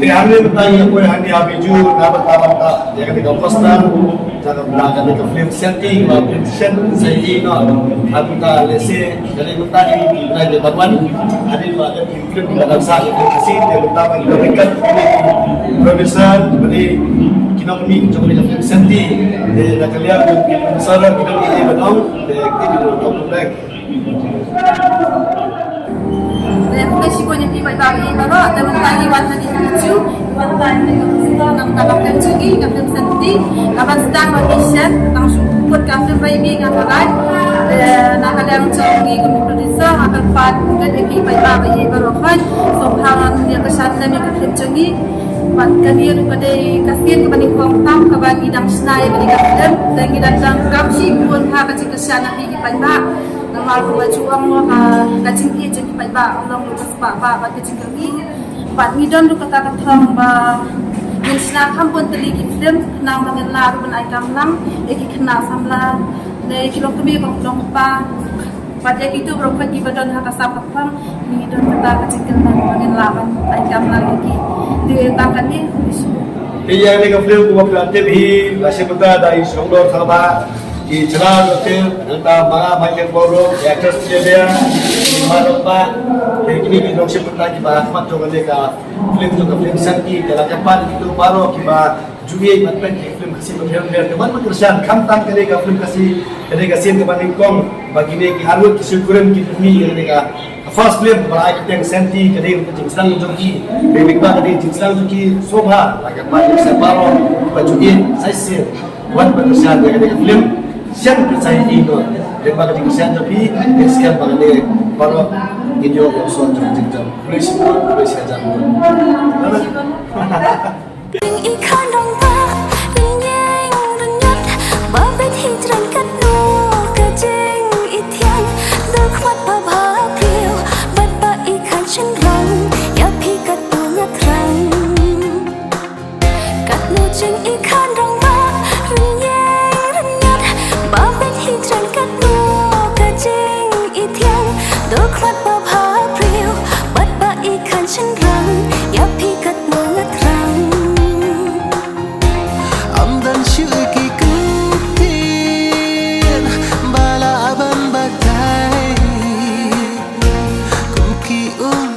Kaya tayo ko hani abiju na ya ketika posta jangan belakang itu film setting present saya no kita lese dari mutani na de bagwan ada ada film di dalam sa itu kasi dia utama berikan profesor beri kita kami coba di film setting de la kalian besar kita ini betul de kita untuk black Kasi ko niya pipay-pagi pero dapat tayo iwan na dito iwan tayo na gusto ng takapim sugi kapim senti kapan sedang mag-isyan ng support kapim baby ng kalay nakalang sugi kung producer akan pat kan pipay-pagi pero kan so hangan dia kesan na may kapim sugi pat kami rin kasin kapaning kongtam kabagi ng snay bali kapim dahil datang kapsi pun ha kasi kesan na pipay-pagi nama aku baju ang kacing i jadi pai ba ulang lukas ba kacing kami bat ngidon du kata kathang ba yin sna kampun teli ki film nang mangen la ru ban aikam lang eki khna samla ne kilong kami ko long pa pada itu berapa ki badan haka sapapam ngidon kata kacing kami mangen la ban aikam lang eki di tangkan ni iya ni ka film ko ba TV lasi pata dai songdor thaba di jalan hotel entah mana banyak boro actors dia mana pak ini kita siapa lagi bah mat juga mereka film santi kalau kapan itu baru kita juga matkan film kasih berhenti teman manusia kamtang mereka film kasih mereka scene kepada kong bagi mereka harus kesyukuran kita ni mereka first film berai kita santi kita untuk jinsang joki bebek bah kita jinsang joki sobha lagi banyak sebaru baju ini saya buat manusia mereka film siang percaya itu, lepas itu siang tapi sekian bagi para video yang suatu jam, polisi aja. Ooh.